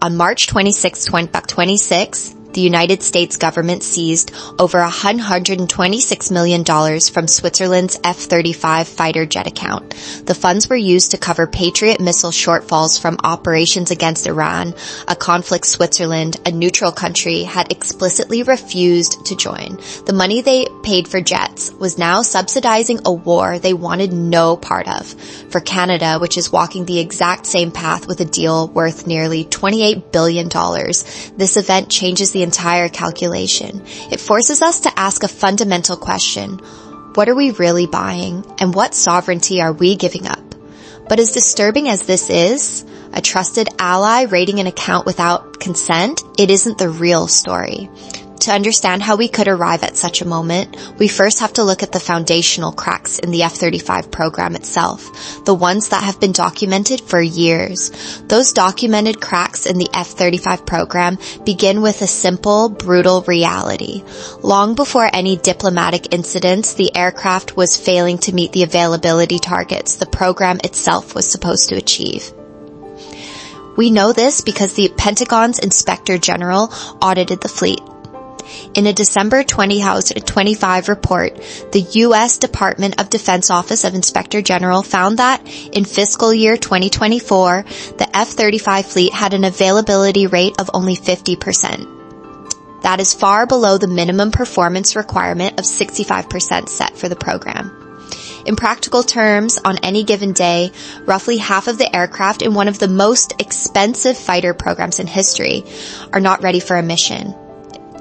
On March 26, 2026, the United States government seized over $126 million from Switzerland's F-35 fighter jet account. The funds were used to cover Patriot missile shortfalls from operations against Iran, a conflict Switzerland, a neutral country, had explicitly refused to join. The money they paid for jets was now subsidizing a war they wanted no part of. For Canada, which is walking the exact same path with a deal worth nearly $28 billion, this event changes the entire calculation. It forces us to ask a fundamental question. What are we really buying, and what sovereignty are we giving up? But as disturbing as this is, a trusted ally raiding an account without consent, it isn't the real story. To understand how we could arrive at such a moment, we first have to look at the foundational cracks in the F-35 program itself, the ones that have been documented for years. Those documented cracks in the F-35 program begin with a simple, brutal reality. Long before any diplomatic incidents, the aircraft was failing to meet the availability targets the program itself was supposed to achieve. We know this because the Pentagon's Inspector General audited the fleet. In a December 2025 report, the U.S. Department of Defense Office of Inspector General found that in fiscal year 2024, the F-35 fleet had an availability rate of only 50%. That is far below the minimum performance requirement of 65% set for the program. In practical terms, on any given day, roughly half of the aircraft in one of the most expensive fighter programs in history are not ready for a mission.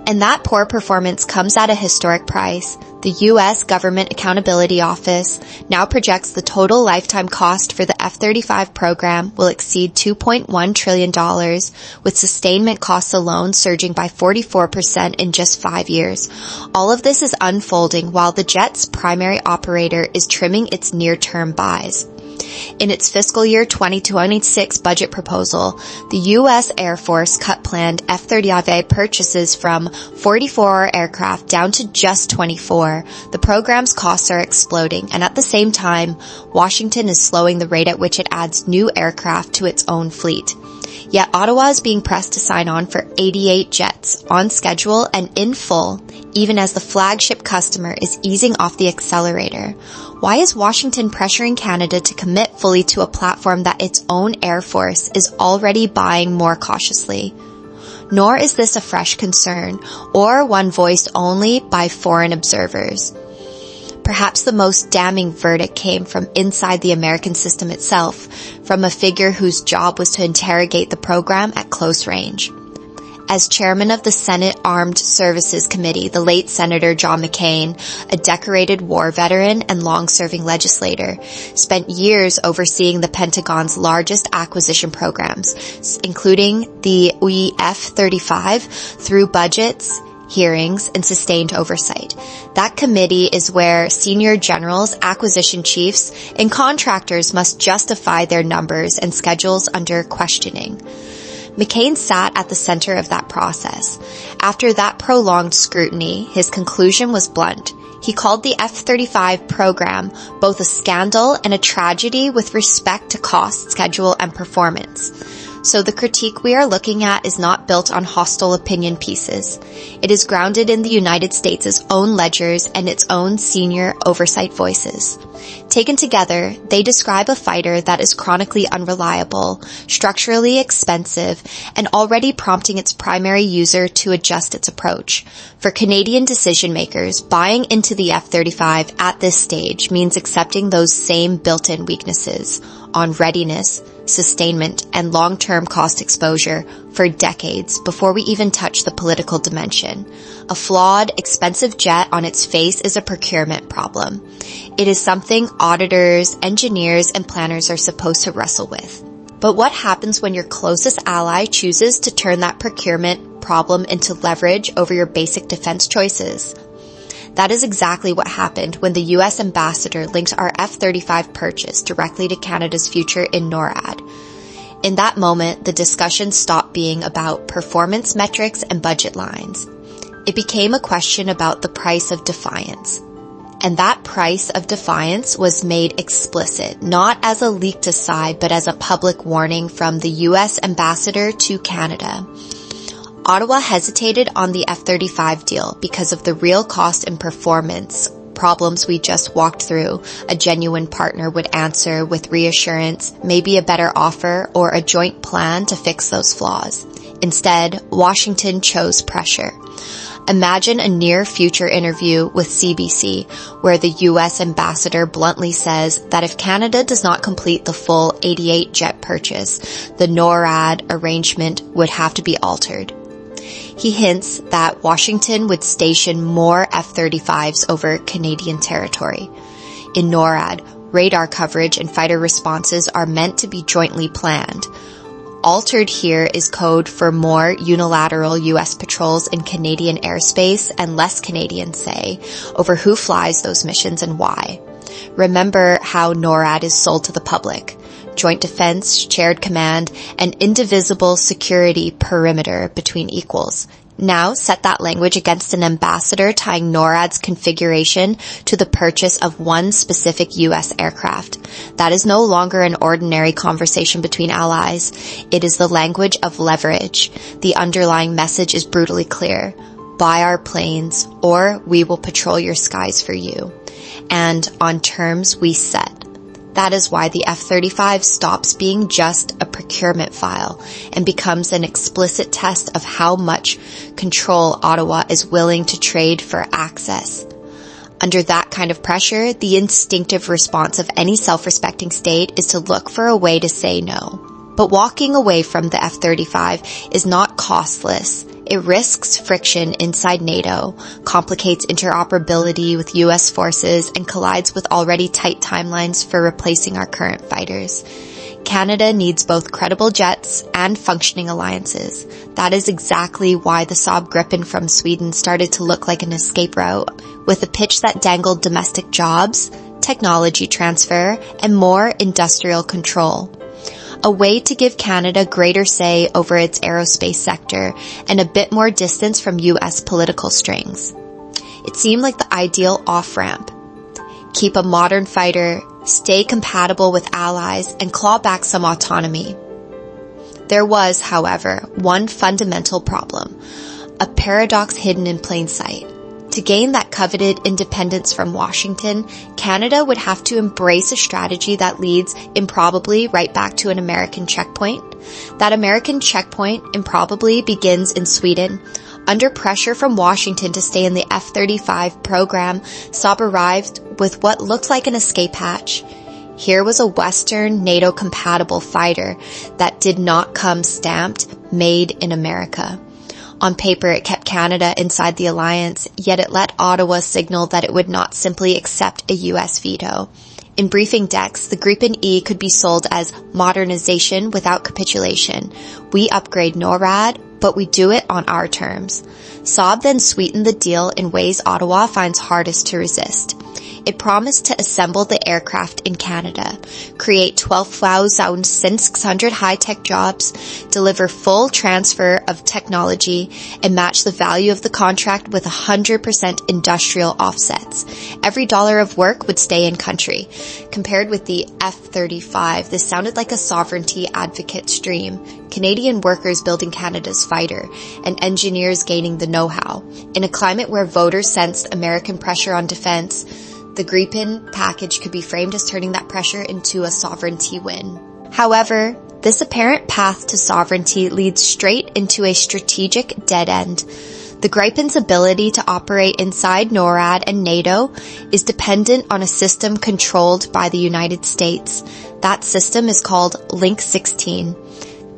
And that poor performance comes at a historic price. The U.S. Government Accountability Office now projects the total lifetime cost for the F-35 program will exceed $2.1 trillion, with sustainment costs alone surging by 44% in just 5 years. All of this is unfolding while the jet's primary operator is trimming its near-term buys. In its fiscal year 2026 budget proposal, the U.S. Air Force cut planned F-35 purchases from 44 aircraft down to just 24. The program's costs are exploding, and at the same time, Washington is slowing the rate at which it adds new aircraft to its own fleet. Yet Ottawa is being pressed to sign on for 88 jets, on schedule and in full, even as the flagship customer is easing off the accelerator. Why is Washington pressuring Canada to commit fully to a platform that its own Air Force is already buying more cautiously? Nor is this a fresh concern, or one voiced only by foreign observers. Perhaps the most damning verdict came from inside the American system itself, from a figure whose job was to interrogate the program at close range. As chairman of the Senate Armed Services Committee, the late Senator John McCain, a decorated war veteran and long-serving legislator, spent years overseeing the Pentagon's largest acquisition programs, including the F-35, through budgets, hearings, and sustained oversight. That committee is where senior generals, acquisition chiefs, and contractors must justify their numbers and schedules under questioning. McCain sat at the center of that process. After that prolonged scrutiny, his conclusion was blunt. He called the F-35 program both a scandal and a tragedy with respect to cost, schedule, and performance. So the critique we are looking at is not built on hostile opinion pieces. It is grounded in the United States' own ledgers and its own senior oversight voices. Taken together, they describe a fighter that is chronically unreliable, structurally expensive, and already prompting its primary user to adjust its approach. For Canadian decision makers, buying into the F-35 at this stage means accepting those same built-in weaknesses on readiness, sustainment, and long-term cost exposure for decades before we even touch the political dimension. A flawed, expensive jet on its face is a procurement problem. It is something auditors, engineers, and planners are supposed to wrestle with. But what happens when your closest ally chooses to turn that procurement problem into leverage over your basic defense choices? That is exactly what happened when the U.S. ambassador linked our F-35 purchase directly to Canada's future in NORAD. In that moment, the discussion stopped being about performance metrics and budget lines. It became a question about the price of defiance. And that price of defiance was made explicit, not as a leaked aside, but as a public warning from the U.S. ambassador to Canada. Ottawa hesitated on the F-35 deal because of the real cost and performance problems we just walked through. A genuine partner would answer with reassurance, maybe a better offer, or a joint plan to fix those flaws. Instead, Washington chose pressure. Imagine a near-future interview with CBC where the U.S. ambassador bluntly says that if Canada does not complete the full 88 jet purchase, the NORAD arrangement would have to be altered. He hints that Washington would station more F-35s over Canadian territory. In NORAD, radar coverage and fighter responses are meant to be jointly planned. Altered here is code for more unilateral U.S. patrols in Canadian airspace and less Canadian say over who flies those missions and why. Remember how NORAD is sold to the public. Joint defense, shared command, and indivisible security perimeter between equals. Now set that language against an ambassador tying NORAD's configuration to the purchase of one specific U.S. aircraft. That is no longer an ordinary conversation between allies. It is the language of leverage. The underlying message is brutally clear. Buy our planes, or we will patrol your skies for you. And on terms we set. That is why the F-35 stops being just a procurement file and becomes an explicit test of how much control Ottawa is willing to trade for access. Under that kind of pressure, the instinctive response of any self-respecting state is to look for a way to say no. But walking away from the F-35 is not costless. It risks friction inside NATO, complicates interoperability with U.S. forces, and collides with already tight timelines for replacing our current fighters. Canada needs both credible jets and functioning alliances. That is exactly why the Saab Gripen from Sweden started to look like an escape route, with a pitch that dangled domestic jobs, technology transfer, and more industrial control. A way to give Canada greater say over its aerospace sector and a bit more distance from U.S. political strings. It seemed like the ideal off-ramp. Keep a modern fighter, stay compatible with allies, and claw back some autonomy. There was, however, one fundamental problem, a paradox hidden in plain sight. To gain that coveted independence from Washington, Canada would have to embrace a strategy that leads improbably right back to an American checkpoint. That American checkpoint improbably begins in Sweden. Under pressure from Washington to stay in the F-35 program, Saab arrived with what looked like an escape hatch. Here was a Western NATO-compatible fighter that did not come stamped, made in America. On paper, it kept Canada inside the alliance, yet it let Ottawa signal that it would not simply accept a U.S. veto. In briefing decks, the Gripen E could be sold as modernization without capitulation. We upgrade NORAD, but we do it on our terms. Saab then sweetened the deal in ways Ottawa finds hardest to resist. It promised to assemble the aircraft in Canada, create 12,600 high-tech jobs, deliver full transfer of technology, and match the value of the contract with 100% industrial offsets. Every dollar of work would stay in country. Compared with the F-35, this sounded like a sovereignty advocate's dream. Canadian workers building Canada's fighter, and engineers gaining the know-how. In a climate where voters sensed American pressure on defense, the Gripen package could be framed as turning that pressure into a sovereignty win. However, this apparent path to sovereignty leads straight into a strategic dead end. The Gripen's ability to operate inside NORAD and NATO is dependent on a system controlled by the United States. That system is called Link 16.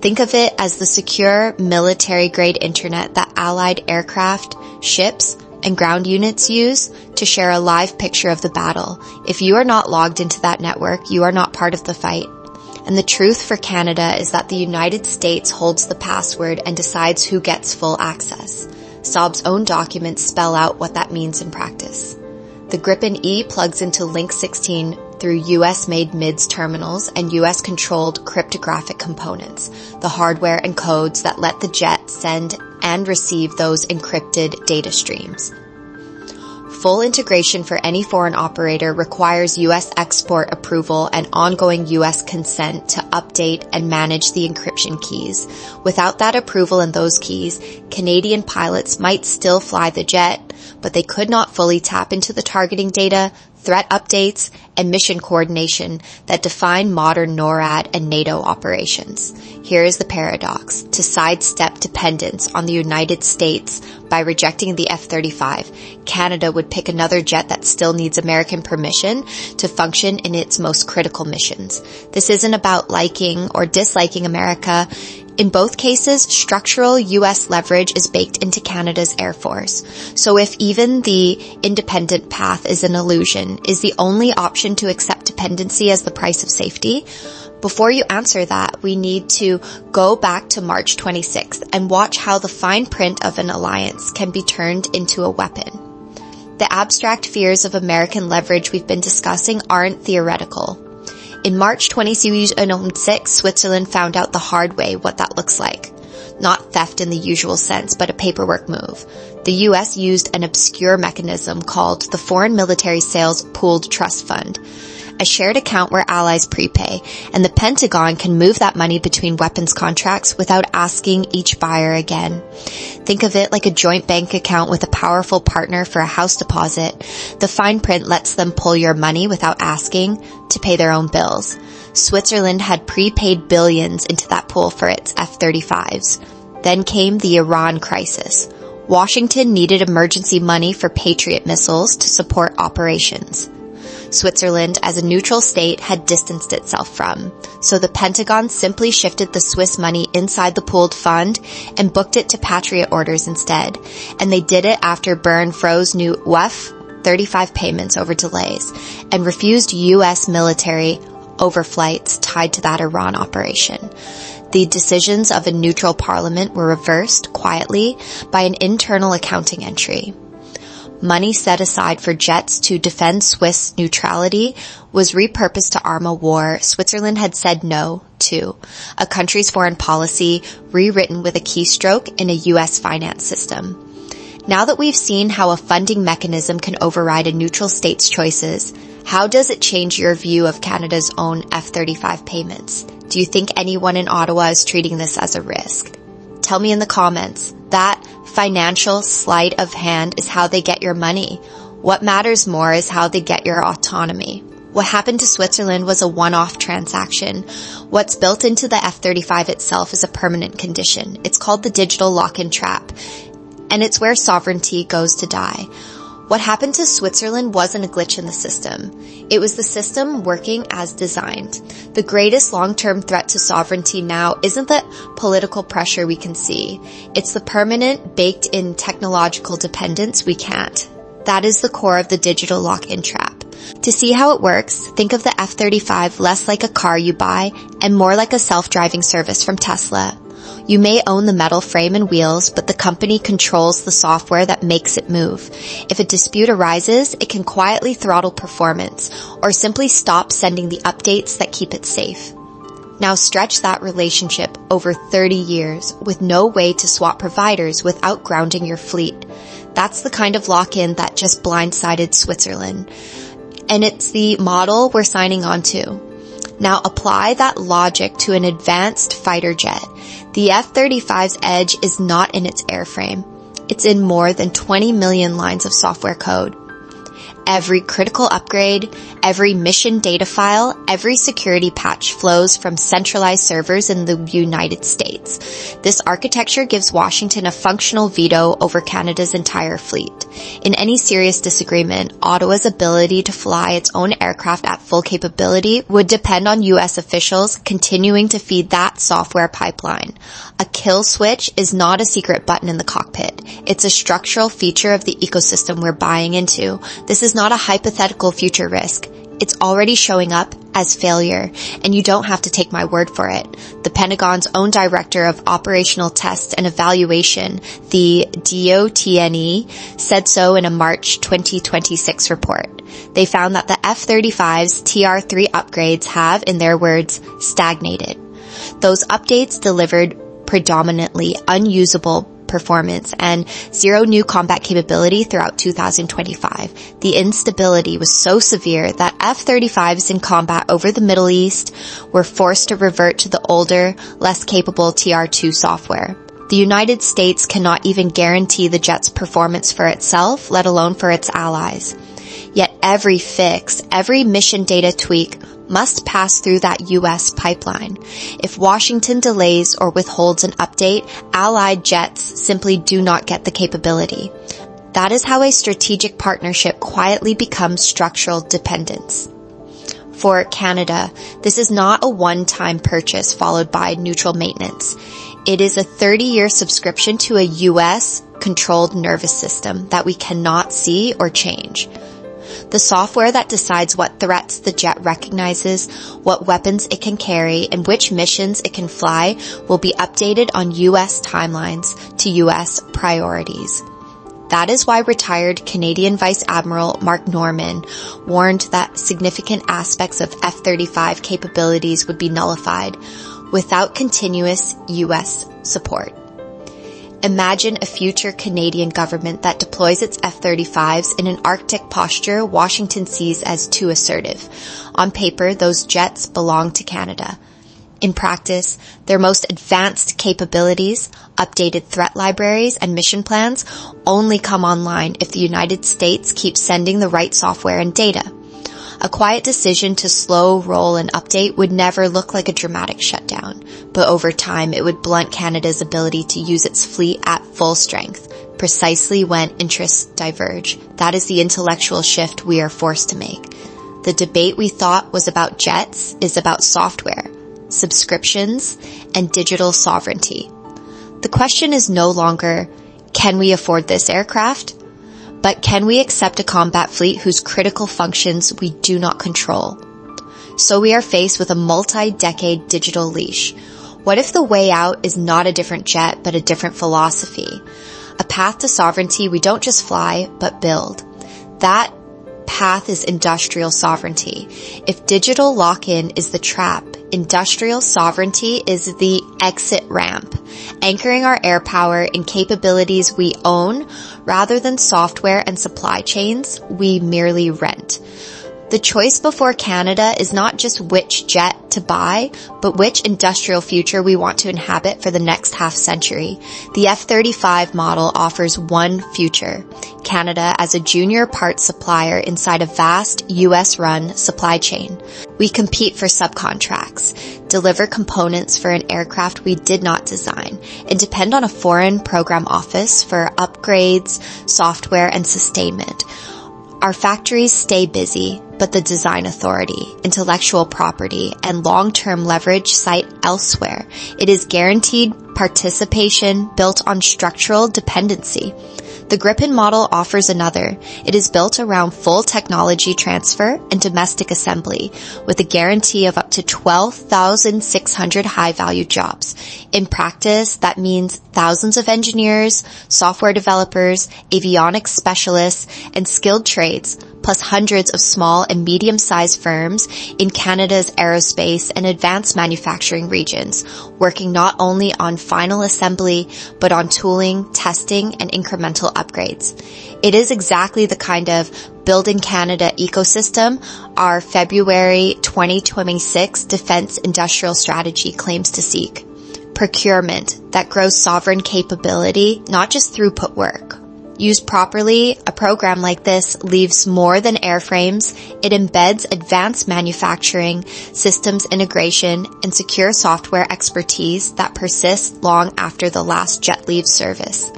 Think of it as the secure military-grade internet that Allied aircraft, ships, and ground units use to share a live picture of the battle. If you are not logged into that network, you are not part of the fight. And the truth for Canada is that the United States holds the password and decides who gets full access. Saab's own documents spell out what that means in practice. The Gripen E plugs into Link 16 through US-made MIDS terminals and US-controlled cryptographic components, the hardware and codes that let the jet send and receive those encrypted data streams. Full integration for any foreign operator requires U.S. export approval and ongoing U.S. consent to update and manage the encryption keys. Without that approval and those keys, Canadian pilots might still fly the jet, but they could not fully tap into the targeting data, threat updates, and mission coordination that define modern NORAD and NATO operations. Here is the paradox. To sidestep dependence on the United States by rejecting the F-35, Canada would pick another jet that still needs American permission to function in its most critical missions. This isn't about liking or disliking America. In both cases, structural U.S. leverage is baked into Canada's Air Force. So if even the independent path is an illusion, is the only option to accept dependency as the price of safety? Before you answer that, we need to go back to March 26th and watch how the fine print of an alliance can be turned into a weapon. The abstract fears of American leverage we've been discussing aren't theoretical. In March 2006, Switzerland found out the hard way what that looks like. Not theft in the usual sense, but a paperwork move. The U.S. used an obscure mechanism called the Foreign Military Sales Pooled Trust Fund, a shared account where allies prepay, and the Pentagon can move that money between weapons contracts without asking each buyer again. Think of it like a joint bank account with a powerful partner for a house deposit. The fine print lets them pull your money without asking to pay their own bills. Switzerland had prepaid billions into that pool for its F-35s. Then came the Iran crisis. Washington needed emergency money for Patriot missiles to support operations. Switzerland, as a neutral state, had distanced itself from, so the Pentagon simply shifted the Swiss money inside the pooled fund and booked it to Patriot orders instead. And they did it after Bern froze new F-35 payments over delays and refused U.S. military overflights tied to that Iran operation. The decisions of a neutral parliament were reversed quietly by an internal accounting entry. Money set aside for jets to defend Swiss neutrality was repurposed to arm a war Switzerland had said no to, a country's foreign policy rewritten with a keystroke in a U.S. finance system. Now that we've seen how a funding mechanism can override a neutral state's choices, how does it change your view of Canada's own F-35 payments? Do you think anyone in Ottawa is treating this as a risk? Tell me in the comments. That financial sleight of hand is how they get your money. What matters more is how they get your autonomy. What happened to Switzerland was a one-off transaction. What's built into the F-35 itself is a permanent condition. It's called the digital lock-in trap, and it's where sovereignty goes to die. What happened to Switzerland wasn't a glitch in the system. It was the system working as designed. The greatest long-term threat to sovereignty now isn't the political pressure we can see. It's the permanent, baked-in technological dependence we can't. That is the core of the digital lock-in trap. To see how it works, think of the F-35 less like a car you buy and more like a self-driving service from Tesla. You may own the metal frame and wheels, but the company controls the software that makes it move. If a dispute arises, it can quietly throttle performance or simply stop sending the updates that keep it safe. Now stretch that relationship over 30 years with no way to swap providers without grounding your fleet. That's the kind of lock-in that just blindsided Switzerland. And it's the model we're signing on to. Now apply that logic to an advanced fighter jet. The F-35's edge is not in its airframe. It's in more than 20 million lines of software code. Every critical upgrade, every mission data file, every security patch flows from centralized servers in the United States. This architecture gives Washington a functional veto over Canada's entire fleet. In any serious disagreement, Ottawa's ability to fly its own aircraft at full capability would depend on U.S. officials continuing to feed that software pipeline. A kill switch is not a secret button in the cockpit. It's a structural feature of the ecosystem we're buying into. This is not a hypothetical future risk. It's already showing up as failure, and you don't have to take my word for it. The Pentagon's own Director of Operational Test and Evaluation, the DOTNE, said so in a March 2026 report. They found that the F-35's TR-3 upgrades have, in their words, stagnated. Those updates delivered predominantly unusable performance and zero new combat capability throughout 2025. The instability was so severe that F-35s in combat over the Middle East were forced to revert to the older, less capable TR-2 software. The United States cannot even guarantee the jet's performance for itself, let alone for its allies. Yet every fix, every mission data tweak must pass through that U.S. pipeline. If Washington delays or withholds an update, allied jets simply do not get the capability. That is how a strategic partnership quietly becomes structural dependence. For Canada, this is not a one-time purchase followed by neutral maintenance. It is a 30-year subscription to a U.S.-controlled nervous system that we cannot see or change. The software that decides what threats the jet recognizes, what weapons it can carry, and which missions it can fly will be updated on U.S. timelines to U.S. priorities. That is why retired Canadian Vice Admiral Mark Norman warned that significant aspects of F-35 capabilities would be nullified without continuous U.S. support. Imagine a future Canadian government that deploys its F-35s in an Arctic posture Washington sees as too assertive. On paper, those jets belong to Canada. In practice, their most advanced capabilities, updated threat libraries, and mission plans only come online if the United States keeps sending the right software and data. A quiet decision to slow roll and update would never look like a dramatic shutdown, but over time it would blunt Canada's ability to use its fleet at full strength, precisely when interests diverge. That is the intellectual shift we are forced to make. The debate we thought was about jets is about software, subscriptions, and digital sovereignty. The question is no longer, can we afford this aircraft? But can we accept a combat fleet whose critical functions we do not control? So we are faced with a multi-decade digital leash. What if the way out is not a different jet, but a different philosophy? A path to sovereignty we don't just fly, but build. That path is industrial sovereignty. If digital lock-in is the trap, industrial sovereignty is the exit ramp, anchoring our air power in capabilities we own rather than software and supply chains we merely rent. The choice before Canada is not just which jet to buy, but which industrial future we want to inhabit for the next half century. The F-35 model offers one future: Canada as a junior parts supplier inside a vast US-run supply chain. We compete for subcontracts, deliver components for an aircraft we did not design, and depend on a foreign program office for upgrades, software, and sustainment. Our factories stay busy, but the design authority, intellectual property, and long-term leverage site elsewhere. It is guaranteed participation built on structural dependency. The Gripen model offers another. It is built around full technology transfer and domestic assembly, with a guarantee of up to 12,600 high-value jobs. In practice, that means thousands of engineers, software developers, avionics specialists, and skilled trades, plus hundreds of small and medium-sized firms in Canada's aerospace and advanced manufacturing regions, working not only on final assembly, but on tooling, testing, and incremental upgrades. It is exactly the kind of Building Canada ecosystem our February 2026 Defense Industrial Strategy claims to seek. Procurement that grows sovereign capability, not just throughput work. Used properly, a program like this leaves more than airframes. It embeds advanced manufacturing, systems integration, and secure software expertise that persists long after the last jet leaves service.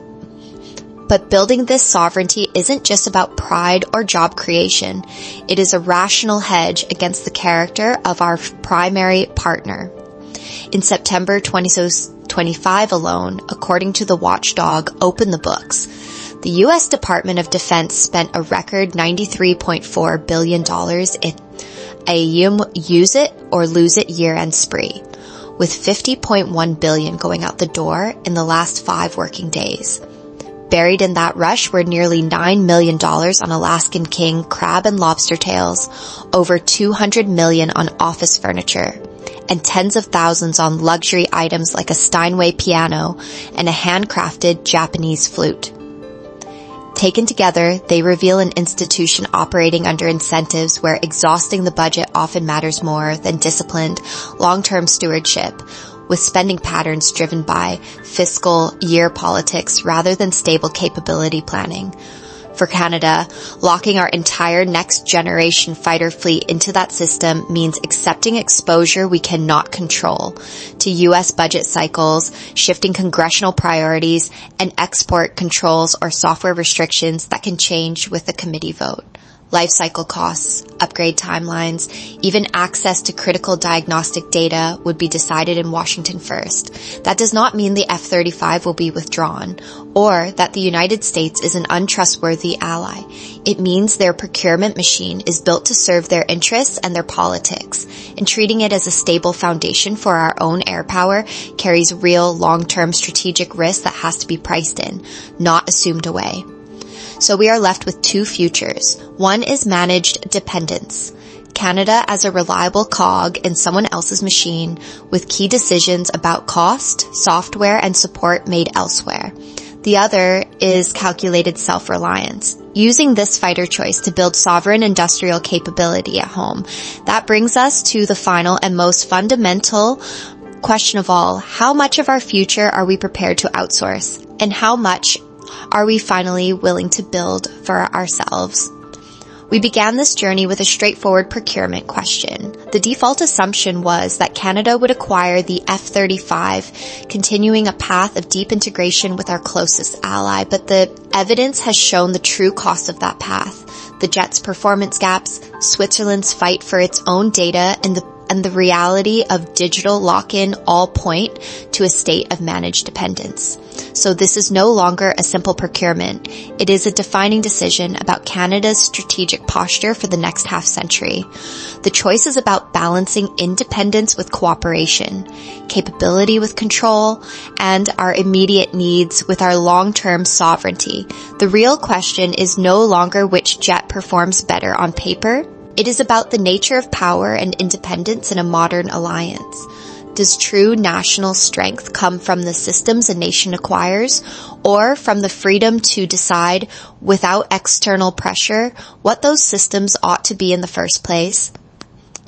But building this sovereignty isn't just about pride or job creation. It is a rational hedge against the character of our primary partner. In September 2025 alone, according to the watchdog Open the Books, the U.S. Department of Defense spent a record $93.4 billion in a use it or lose it year-end spree, with $50.1 billion going out the door in the last 5 working days. Buried in that rush were nearly $9 million on Alaskan king crab and lobster tails, over $200 million on office furniture, and tens of thousands on luxury items like a Steinway piano and a handcrafted Japanese flute. Taken together, they reveal an institution operating under incentives where exhausting the budget often matters more than disciplined, long-term stewardship, with spending patterns driven by fiscal year politics rather than stable capability planning. For Canada, locking our entire next-generation fighter fleet into that system means accepting exposure we cannot control to U.S. budget cycles, shifting congressional priorities, and export controls or software restrictions that can change with a committee vote. Life cycle costs, upgrade timelines, even access to critical diagnostic data would be decided in Washington first. That does not mean the F-35 will be withdrawn, or that the United States is an untrustworthy ally. It means their procurement machine is built to serve their interests and their politics, and treating it as a stable foundation for our own air power carries real long-term strategic risk that has to be priced in, not assumed away. So we are left with two futures. One is managed dependence. Canada as a reliable cog in someone else's machine with key decisions about cost, software, and support made elsewhere. The other is calculated self-reliance. Using this fighter choice to build sovereign industrial capability at home. That brings us to the final and most fundamental question of all. How much of our future are we prepared to outsource? And how much are we finally willing to build for ourselves? We began this journey with a straightforward procurement question. The default assumption was that Canada would acquire the F-35, continuing a path of deep integration with our closest ally, but the evidence has shown the true cost of that path. The jet's performance gaps, Switzerland's fight for its own data, and the reality of digital lock-in all point to a state of managed dependence. So this is no longer a simple procurement. It is a defining decision about Canada's strategic posture for the next half century. The choice is about balancing independence with cooperation, capability with control, and our immediate needs with our long-term sovereignty. The real question is no longer which jet performs better on paper. It is about the nature of power and independence in a modern alliance. Does true national strength come from the systems a nation acquires, or from the freedom to decide without external pressure what those systems ought to be in the first place?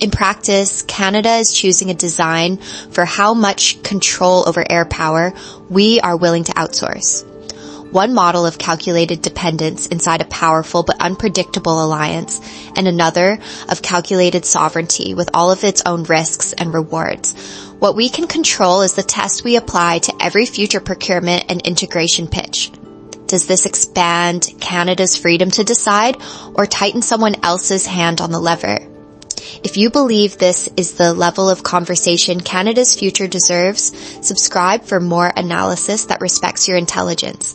In practice, Canada is choosing a design for how much control over air power we are willing to outsource. One model of calculated dependence inside a powerful but unpredictable alliance, and another of calculated sovereignty with all of its own risks and rewards. What we can control is the test we apply to every future procurement and integration pitch. Does this expand Canada's freedom to decide or tighten someone else's hand on the lever? If you believe this is the level of conversation Canada's future deserves, subscribe for more analysis that respects your intelligence.